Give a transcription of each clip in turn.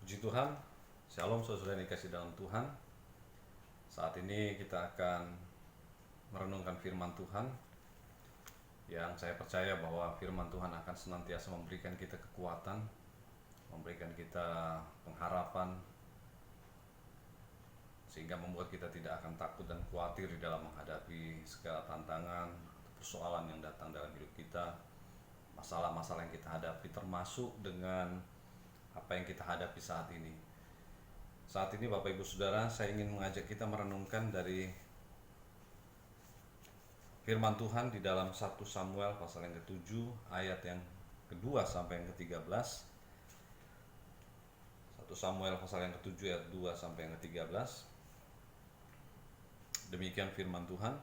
Puji Tuhan, Shalom saudara yang dikasih dalam Tuhan. Saat ini kita akan merenungkan firman Tuhan yang saya percaya bahwa firman Tuhan akan senantiasa memberikan kita kekuatan, memberikan kita pengharapan, sehingga membuat kita tidak akan takut dan khawatir di dalam menghadapi segala tantangan, persoalan yang datang dalam hidup kita, masalah-masalah yang kita hadapi, termasuk dengan apa yang kita hadapi saat ini. Saat ini Bapak Ibu Saudara, saya ingin mengajak kita merenungkan dari firman Tuhan di dalam 1 Samuel pasal yang ke-7 ayat yang kedua sampai yang ke-13. 1 Samuel pasal yang ke-7 ayat 2 sampai yang ke-13. Demikian firman Tuhan.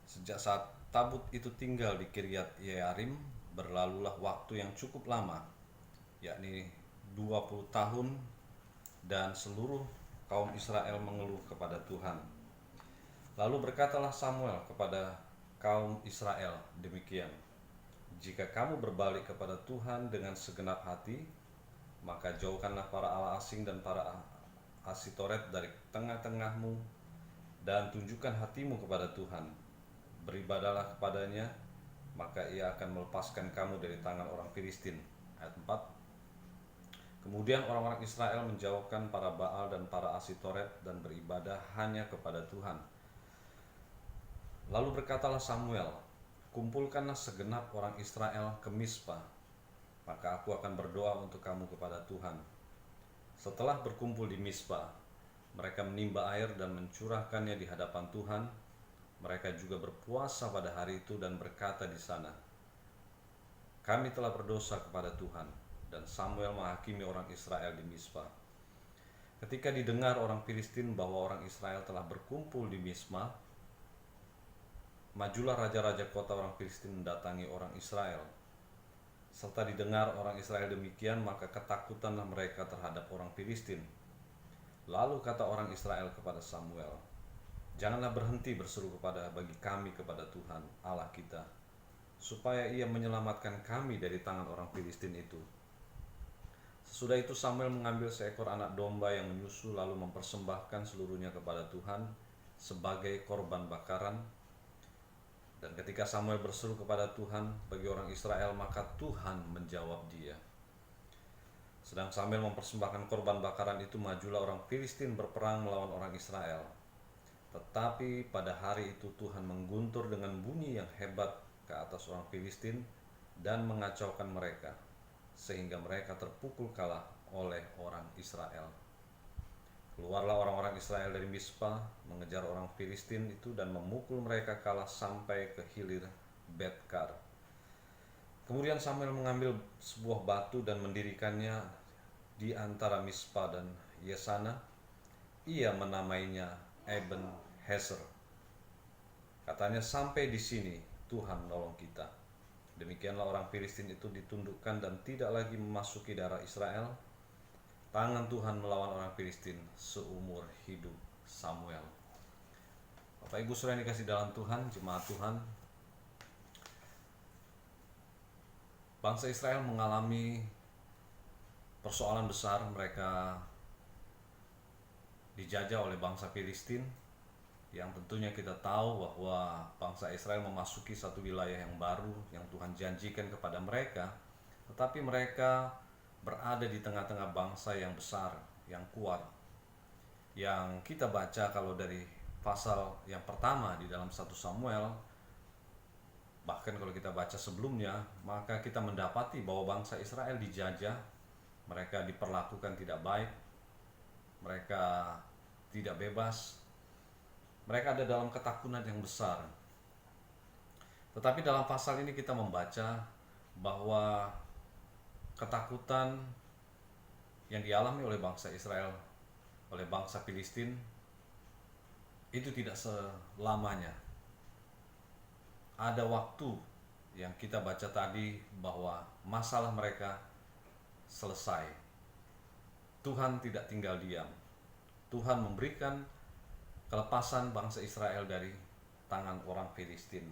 Sejak saat tabut itu tinggal di Kiryat Yearim, berlalulah waktu yang cukup lama, yakni 20 tahun, dan seluruh kaum Israel mengeluh kepada Tuhan. Lalu berkatalah Samuel kepada kaum Israel demikian: jika kamu berbalik kepada Tuhan dengan segenap hati, maka jauhkanlah para allah asing dan para Asitoret dari tengah-tengahmu, dan tunjukkan hatimu kepada Tuhan. Beribadahlah kepadanya, maka ia akan melepaskan kamu dari tangan orang Filistin. Ayat 4. Kemudian orang-orang Israel menjauhkan para Baal dan para Asitoret dan beribadah hanya kepada Tuhan. Lalu berkatalah Samuel, kumpulkanlah segenap orang Israel ke Mispa, maka aku akan berdoa untuk kamu kepada Tuhan. Setelah berkumpul di Mispa, mereka menimba air dan mencurahkannya di hadapan Tuhan. Mereka juga berpuasa pada hari itu dan berkata di sana, kami telah berdosa kepada Tuhan. Dan Samuel menghakimi orang Israel di Mispa. Ketika didengar orang Filistin bahwa orang Israel telah berkumpul di Mispa, majulah raja-raja kota orang Filistin mendatangi orang Israel. Serta didengar orang Israel demikian, maka ketakutanlah mereka terhadap orang Filistin. Lalu kata orang Israel kepada Samuel, janganlah berhenti berseru bagi kami kepada Tuhan Allah kita, supaya ia menyelamatkan kami dari tangan orang Filistin itu. Sesudah itu Samuel mengambil seekor anak domba yang menyusu, lalu mempersembahkan seluruhnya kepada Tuhan sebagai korban bakaran. Dan ketika Samuel berseru kepada Tuhan bagi orang Israel, maka Tuhan menjawab dia. Sedang Samuel mempersembahkan korban bakaran itu, majulah orang Filistin berperang melawan orang Israel. Tetapi pada hari itu Tuhan mengguntur dengan bunyi yang hebat ke atas orang Filistin dan mengacaukan mereka, sehingga mereka terpukul kalah oleh orang Israel. Keluarlah orang-orang Israel dari Mispa, mengejar orang Filistin itu dan memukul mereka kalah sampai ke hilir Betkar. Kemudian Samuel mengambil sebuah batu dan mendirikannya di antara Mispa dan Yesana. Ia menamainya Eben Hezer. Katanya, sampai di sini Tuhan nolong kita. Demikianlah orang Filistin itu ditundukkan dan tidak lagi memasuki daerah Israel. Tangan Tuhan melawan orang Filistin seumur hidup Samuel. Bapak Ibu Saudara yang dikasih dalam Tuhan, jemaat Tuhan, bangsa Israel mengalami persoalan besar. Mereka dijajah oleh bangsa Filistin, yang tentunya kita tahu bahwa bangsa Israel memasuki satu wilayah yang baru yang Tuhan janjikan kepada mereka. Tetapi mereka berada di tengah-tengah bangsa yang besar, yang kuat. Yang kita baca kalau dari pasal yang pertama di dalam 1 Samuel, bahkan kalau kita baca sebelumnya, maka kita mendapati bahwa bangsa Israel dijajah, mereka diperlakukan tidak baik, mereka tidak bebas, mereka ada dalam ketakutan yang besar. Tetapi dalam pasal ini kita membaca bahwa ketakutan yang dialami oleh bangsa Israel, oleh bangsa Filistin, itu tidak selamanya. Ada waktu yang kita baca tadi bahwa masalah mereka selesai. Tuhan tidak tinggal diam. Tuhan memberikan kelepasan bangsa Israel dari tangan orang Filistin.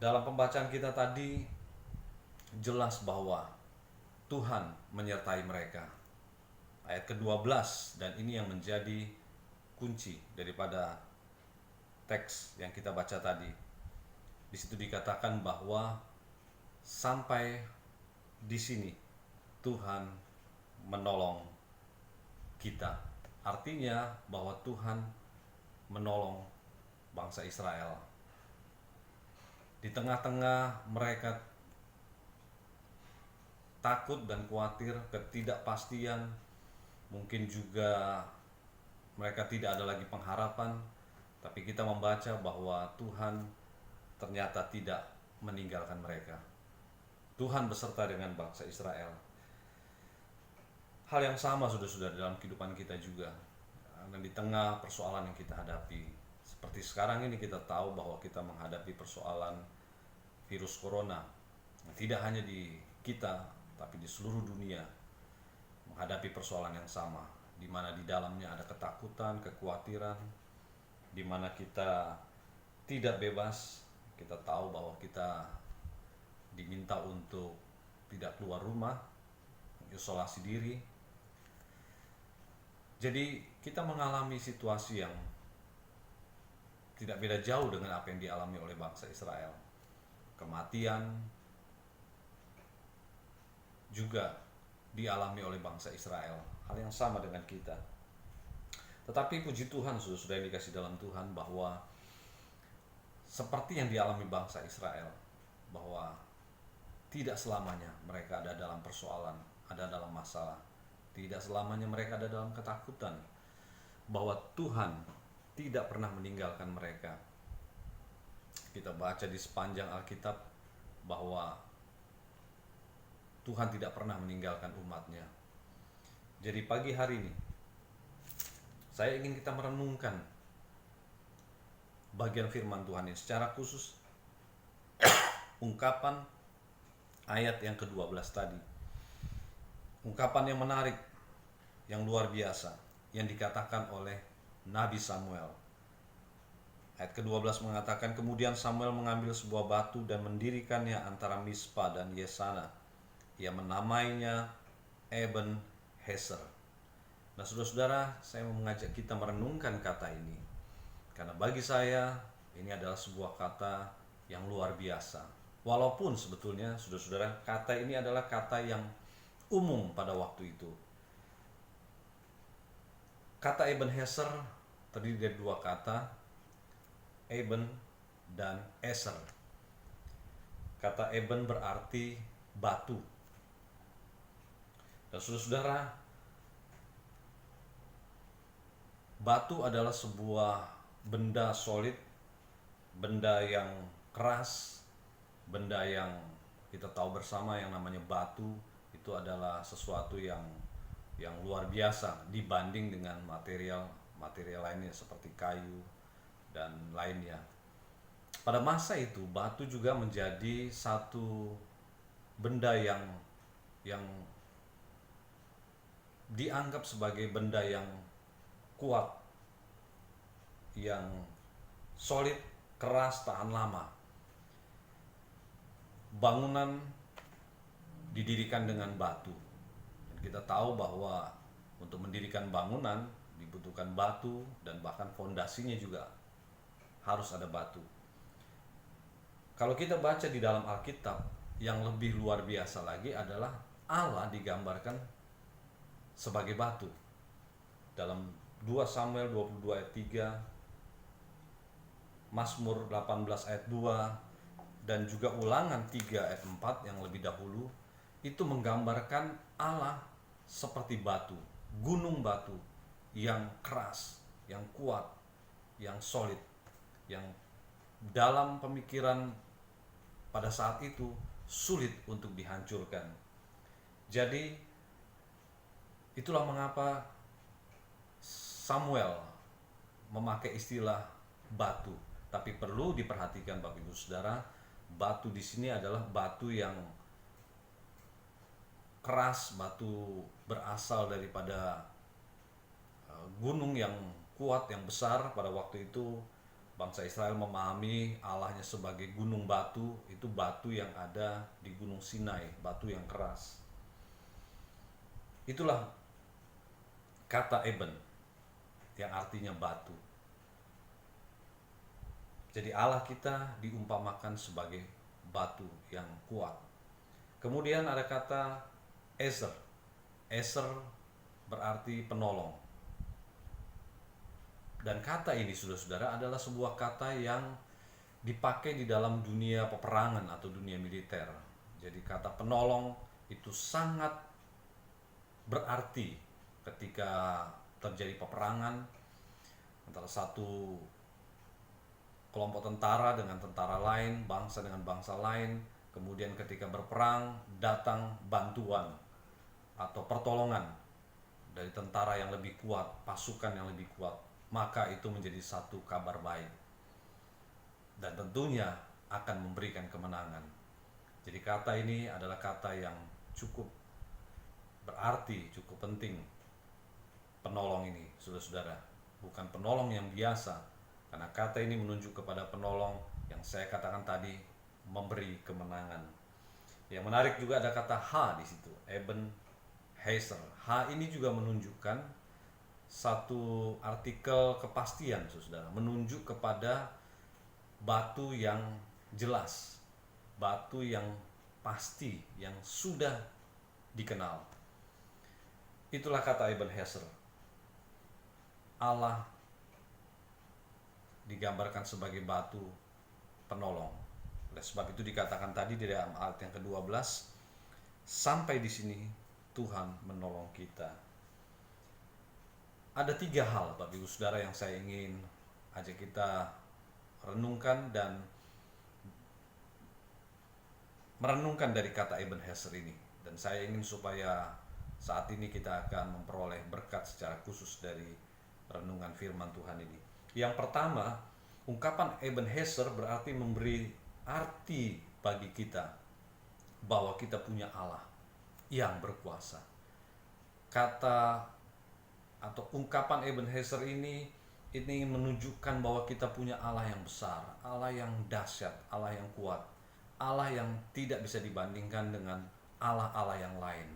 Dalam pembacaan kita tadi jelas bahwa Tuhan menyertai mereka. Ayat ke-12, dan ini yang menjadi kunci daripada teks yang kita baca tadi. Di situ dikatakan bahwa sampai di sini Tuhan menolong kita. Artinya bahwa Tuhan menolong bangsa Israel. Di tengah-tengah mereka takut dan khawatir, ketidakpastian, mungkin juga mereka tidak ada lagi pengharapan, tapi kita membaca bahwa Tuhan ternyata tidak meninggalkan mereka. Tuhan beserta dengan bangsa Israel. Hal yang sama sudah dalam kehidupan kita juga. Dan di tengah persoalan yang kita hadapi, seperti sekarang ini kita tahu bahwa kita menghadapi persoalan virus corona. Tidak hanya di kita, tapi di seluruh dunia menghadapi persoalan yang sama, di mana di dalamnya ada ketakutan, kekhawatiran, di mana kita tidak bebas. Kita tahu bahwa kita diminta untuk tidak keluar rumah, isolasi diri. Jadi kita mengalami situasi yang tidak beda jauh dengan apa yang dialami oleh bangsa Israel. Kematian juga dialami oleh bangsa Israel, hal yang sama dengan kita. Tetapi puji Tuhan, sudah dikasih dalam Tuhan, bahwa seperti yang dialami bangsa Israel, bahwa tidak selamanya mereka ada dalam persoalan, ada dalam masalah. Tidak selamanya mereka ada dalam ketakutan, bahwa Tuhan tidak pernah meninggalkan mereka. Kita baca di sepanjang Alkitab bahwa Tuhan tidak pernah meninggalkan umatnya. Jadi pagi hari ini saya ingin kita merenungkan bagian firman Tuhan ini, secara khusus ungkapan ayat yang ke-12 tadi. Ungkapan yang menarik, yang luar biasa, yang dikatakan oleh Nabi Samuel. Ayat ke-12 mengatakan, kemudian Samuel mengambil sebuah batu dan mendirikannya antara Mispa dan Yesana. Ia menamainya Eben Heser. Nah, saudara-saudara, saya mau mengajak kita merenungkan kata ini, karena bagi saya ini adalah sebuah kata yang luar biasa. Walaupun sebetulnya, saudara-saudara, kata ini adalah kata yang umum pada waktu itu. Kata Eben Heser terdiri dari dua kata, Eben dan Eser. Kata Eben berarti batu. Dan saudara-saudara, batu adalah sebuah benda solid, benda yang keras, benda yang kita tahu bersama yang namanya batu. Itu adalah sesuatu yang luar biasa dibanding dengan material lainnya seperti kayu dan lainnya. Pada masa itu batu juga menjadi satu benda yang dianggap sebagai benda yang kuat, yang solid, keras, tahan lama. Bangunan didirikan dengan batu. Dan kita tahu bahwa untuk mendirikan bangunan dibutuhkan batu, dan bahkan fondasinya juga harus ada batu. Kalau kita baca di dalam Alkitab, yang lebih luar biasa lagi adalah Allah digambarkan sebagai batu. Dalam 2 Samuel 22 ayat 3, Mazmur 18 ayat 2, dan juga Ulangan 3 ayat 4 yang lebih dahulu, itu menggambarkan Allah seperti batu, gunung batu yang keras, yang kuat, yang solid, yang dalam pemikiran pada saat itu sulit untuk dihancurkan. Jadi itulah mengapa Samuel memakai istilah batu. Tapi perlu diperhatikan Bapak Ibu Saudara, batu di sini adalah batu yang keras, batu berasal daripada gunung yang kuat, yang besar. Pada waktu itu bangsa Israel memahami Allahnya sebagai gunung batu, itu batu yang ada di Gunung Sinai, batu yang keras. Itulah kata Eben yang artinya batu. Jadi Allah kita diumpamakan sebagai batu yang kuat. Kemudian ada kata Ezer. Ezer berarti penolong. Dan kata ini, saudara-saudara, adalah sebuah kata yang dipakai di dalam dunia peperangan atau dunia militer. Jadi kata penolong itu sangat berarti ketika terjadi peperangan antara satu kelompok tentara dengan tentara lain, bangsa dengan bangsa lain. Kemudian ketika berperang, datang bantuan atau pertolongan dari tentara yang lebih kuat, pasukan yang lebih kuat, maka itu menjadi satu kabar baik dan tentunya akan memberikan kemenangan. Jadi kata ini adalah kata yang cukup berarti, cukup penting. Penolong ini, saudara-saudara, bukan penolong yang biasa, karena kata ini menunjuk kepada penolong yang saya katakan tadi, memberi kemenangan. Yang menarik juga ada kata Ha di situ, Eben Hezer. Ha ini juga menunjukkan satu artikel kepastian, saudara, menunjuk kepada batu yang jelas, batu yang pasti, yang sudah dikenal. Itulah kata Eben Hezer. Allah digambarkan sebagai batu penolong. Oleh sebab itu dikatakan tadi di dalam ayat yang ke-12, sampai di sini Tuhan menolong kita. Ada 3 hal, Bapak Ibu Saudara, yang saya ingin ajak kita renungkan dan merenungkan dari kata Eben Hezer ini. Dan saya ingin supaya saat ini kita akan memperoleh berkat secara khusus dari renungan firman Tuhan ini. Yang pertama, ungkapan Eben Hezer berarti memberi arti bagi kita bahwa kita punya Allah yang berkuasa. Kata atau ungkapan Eben Hezer ini ingin menunjukkan bahwa kita punya Allah yang besar, Allah yang dahsyat, Allah yang kuat, Allah yang tidak bisa dibandingkan dengan Allah-Allah yang lain.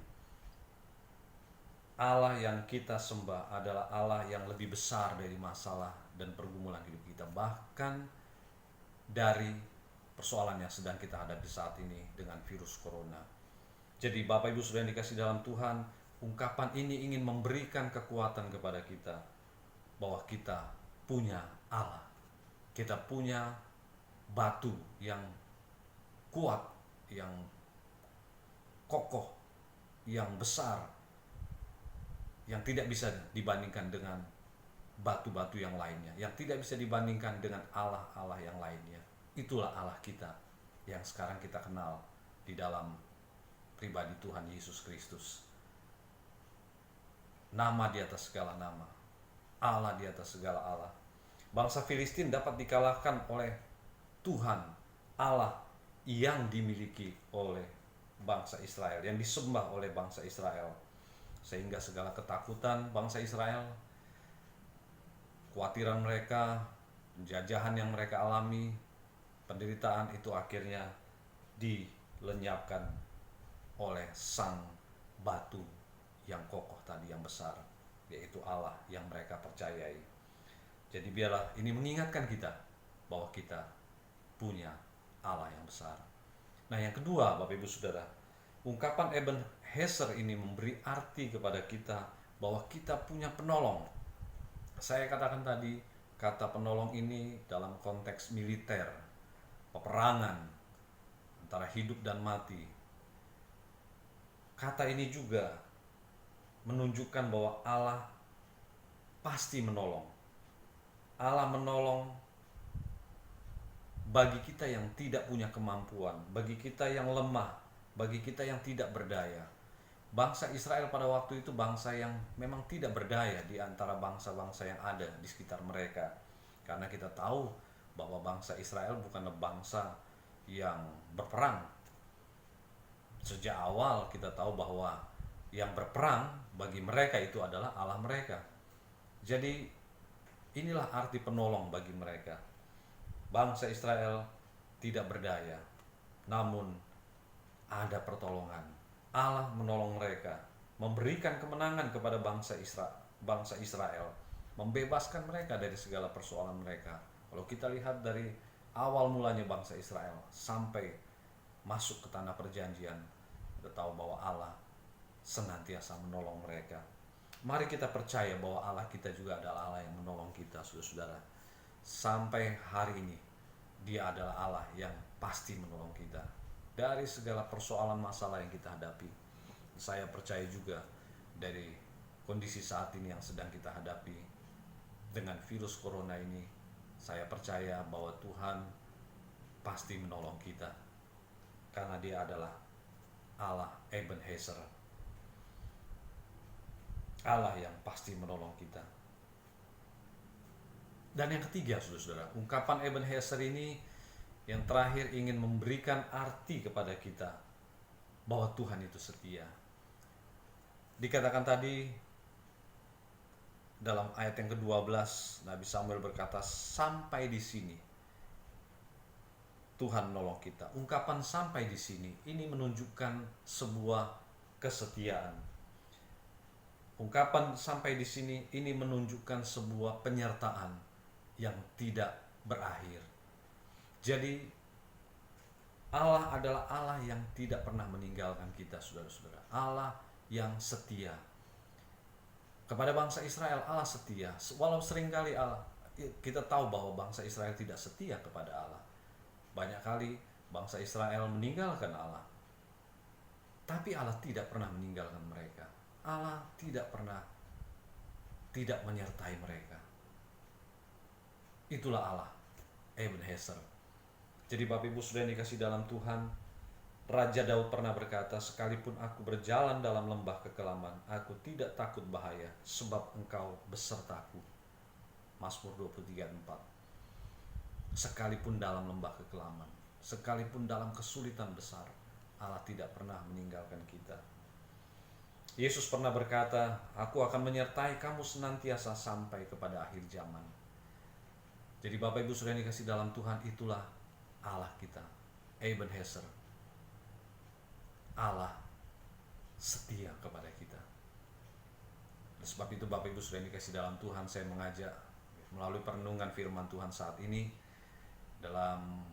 Allah yang kita sembah adalah Allah yang lebih besar dari masalah dan pergumulan hidup kita, bahkan dari persoalan yang sedang kita hadapi saat ini dengan virus corona. Jadi Bapak Ibu Saudara yang dikasih dalam Tuhan, ungkapan ini ingin memberikan kekuatan kepada kita bahwa kita punya Allah. Kita punya batu yang kuat, yang kokoh, yang besar, yang tidak bisa dibandingkan dengan batu-batu yang lainnya, yang tidak bisa dibandingkan dengan Allah-Allah yang lainnya. Itulah Allah kita yang sekarang kita kenal di dalam pribadi Tuhan Yesus Kristus. Nama di atas segala nama, Allah di atas segala Allah. Bangsa Filistin dapat dikalahkan oleh Tuhan Allah yang dimiliki oleh bangsa Israel, yang disembah oleh bangsa Israel, sehingga segala ketakutan bangsa Israel, kekhawatiran mereka, penjajahan yang mereka alami, penderitaan itu akhirnya dilenyapkan oleh sang batu yang kokoh tadi, yang besar, yaitu Allah yang mereka percayai. Jadi biarlah ini mengingatkan kita bahwa kita punya Allah yang besar. Nah, yang kedua, Bapak Ibu Saudara, ungkapan Eben Hezer ini memberi arti kepada kita bahwa kita punya penolong. Saya katakan tadi, kata penolong ini dalam konteks militer, peperangan antara hidup dan mati. Kata ini juga menunjukkan bahwa Allah pasti menolong. Allah menolong bagi kita yang tidak punya kemampuan, bagi kita yang lemah, bagi kita yang tidak berdaya. Bangsa Israel pada waktu itu bangsa yang memang tidak berdaya di antara bangsa-bangsa yang ada di sekitar mereka. Karena kita tahu bahwa bangsa Israel bukanlah bangsa yang berperang. Sejak awal kita tahu bahwa yang berperang bagi mereka itu adalah Allah mereka. Jadi inilah arti penolong bagi mereka. Bangsa Israel tidak berdaya, namun ada pertolongan. Allah menolong mereka memberikan kemenangan kepada bangsa Israel, membebaskan mereka dari segala persoalan mereka. Kalau kita lihat dari awal mulanya bangsa Israel sampai masuk ke tanah perjanjian, kita tahu bahwa Allah senantiasa menolong mereka. Mari kita percaya bahwa Allah kita juga adalah Allah yang menolong kita, saudara-saudara. Sampai hari ini Dia adalah Allah yang pasti menolong kita dari segala persoalan masalah yang kita hadapi. Saya percaya juga dari kondisi saat ini yang sedang kita hadapi dengan virus corona ini, saya percaya bahwa Tuhan pasti menolong kita karena Dia adalah Allah Ebenezer, Allah yang pasti menolong kita. Dan yang ketiga, saudara-saudara, ungkapan Ebenezer ini yang terakhir ingin memberikan arti kepada kita bahwa Tuhan itu setia. Dikatakan tadi dalam ayat yang ke-12, Nabi Samuel berkata, sampai di sini Tuhan menolong kita. Ungkapan sampai di sini ini menunjukkan sebuah kesetiaan. Ungkapan sampai di sini ini menunjukkan sebuah penyertaan yang tidak berakhir. Jadi Allah adalah Allah yang tidak pernah meninggalkan kita, saudara-saudara. Allah yang setia. Kepada bangsa Israel Allah setia. Walau seringkali kita tahu bahwa bangsa Israel tidak setia kepada Allah. Banyak kali bangsa Israel meninggalkan Allah. Tapi Allah tidak pernah meninggalkan mereka. Allah tidak pernah tidak menyertai mereka. Itulah Allah Ebenezer. Jadi Bapak Ibu sudah dikasih dalam Tuhan, Raja Daud pernah berkata, sekalipun aku berjalan dalam lembah kekelaman, aku tidak takut bahaya, sebab Engkau besertaku. Mazmur 23:4. Sekalipun dalam lembah kekelaman, sekalipun dalam kesulitan besar, Allah tidak pernah meninggalkan kita. Yesus pernah berkata, aku akan menyertai kamu senantiasa sampai kepada akhir zaman. Jadi Bapak Ibu sudah dikasih dalam Tuhan, itulah Allah kita, Ebenezer. Allah setia kepada kita. Sebab itu Bapak Ibu sudah dikasih dalam Tuhan, saya mengajak melalui perenungan firman Tuhan saat ini, dalam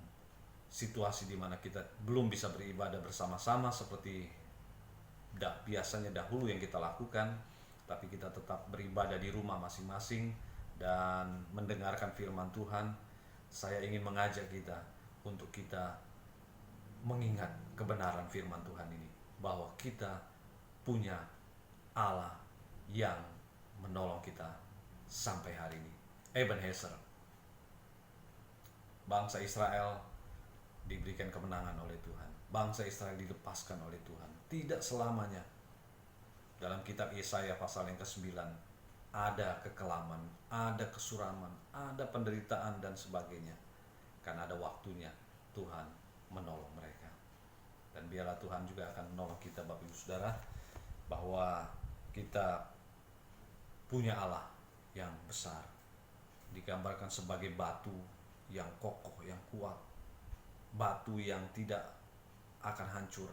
situasi di mana kita belum bisa beribadah bersama-sama seperti biasanya dahulu yang kita lakukan, tapi kita tetap beribadah di rumah masing-masing dan mendengarkan firman Tuhan. Saya ingin mengajak kita untuk kita mengingat kebenaran firman Tuhan ini, bahwa kita punya Allah yang menolong kita sampai hari ini. Ebenezer. Bangsa Israel diberikan kemenangan oleh Tuhan. Bangsa Israel dilepaskan oleh Tuhan. Tidak selamanya. Dalam kitab Yesaya pasal yang ke-9 ada kekelaman, ada kesuraman, ada penderitaan dan sebagainya. Karena ada waktunya Tuhan menolong mereka. Dan biarlah Tuhan juga akan menolong kita Bapak Ibu Saudara, bahwa kita punya Allah yang besar, digambarkan sebagai batu yang kokoh, yang kuat, batu yang tidak akan hancur.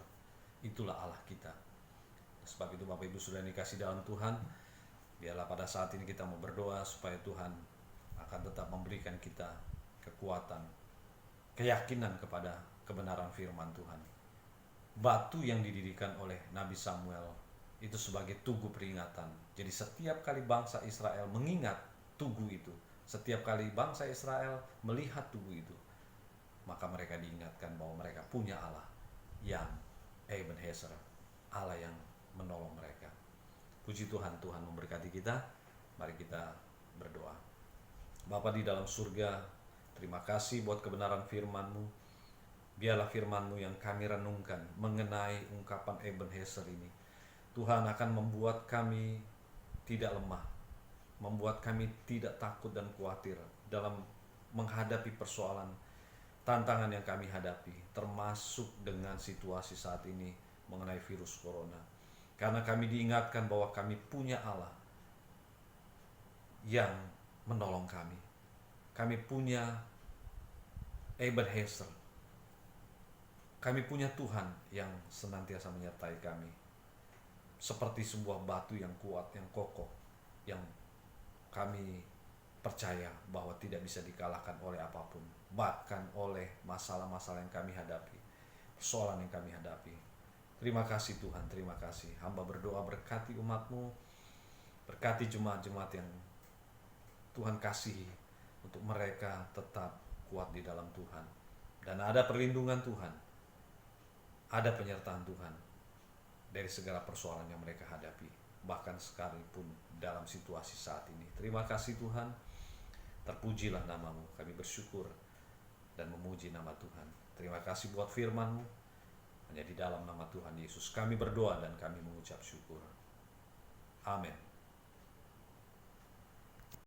Itulah Allah kita. Sebab itu Bapak Ibu sudah dikasih dalam Tuhan, biarlah pada saat ini kita mau berdoa supaya Tuhan akan tetap memberikan kita kekuatan, keyakinan kepada kebenaran firman Tuhan. Batu yang didirikan oleh Nabi Samuel itu sebagai tugu peringatan. Jadi setiap kali bangsa Israel mengingat tugu itu, setiap kali bangsa Israel melihat tugu itu, maka mereka diingatkan bahwa mereka punya Allah yang Ebenezer, Allah yang menolong mereka. Puji Tuhan, Tuhan memberkati kita. Mari kita berdoa. Bapa di dalam surga, terima kasih buat kebenaran firman-Mu. Biarlah firman-Mu yang kami renungkan mengenai ungkapan Ebenezer ini, Tuhan, akan membuat kami tidak lemah, membuat kami tidak takut dan khawatir dalam menghadapi persoalan, tantangan yang kami hadapi, termasuk dengan situasi saat ini mengenai virus corona. Karena kami diingatkan bahwa kami punya Allah yang menolong kami. Kami punya Ebenezer. Kami punya Tuhan yang senantiasa menyertai kami. seperti sebuah batu yang kuat, yang kokoh, yang kami percaya bahwa tidak bisa dikalahkan oleh apapun, bahkan oleh masalah-masalah yang kami hadapi, persoalan yang kami hadapi. Terima kasih Tuhan, terima kasih. Hamba berdoa berkati umat-Mu, berkati jemaat-jemaat yang Tuhan kasihi, untuk mereka tetap kuat di dalam Tuhan. Dan ada perlindungan Tuhan, ada penyertaan Tuhan dari segala persoalan yang mereka hadapi, bahkan sekalipun dalam situasi saat ini. Terima kasih Tuhan, terpujilah nama-Mu. Kami bersyukur dan memuji nama Tuhan. Terima kasih buat firman-Mu. Hanya di dalam nama Tuhan Yesus kami berdoa dan kami mengucap syukur. Amin.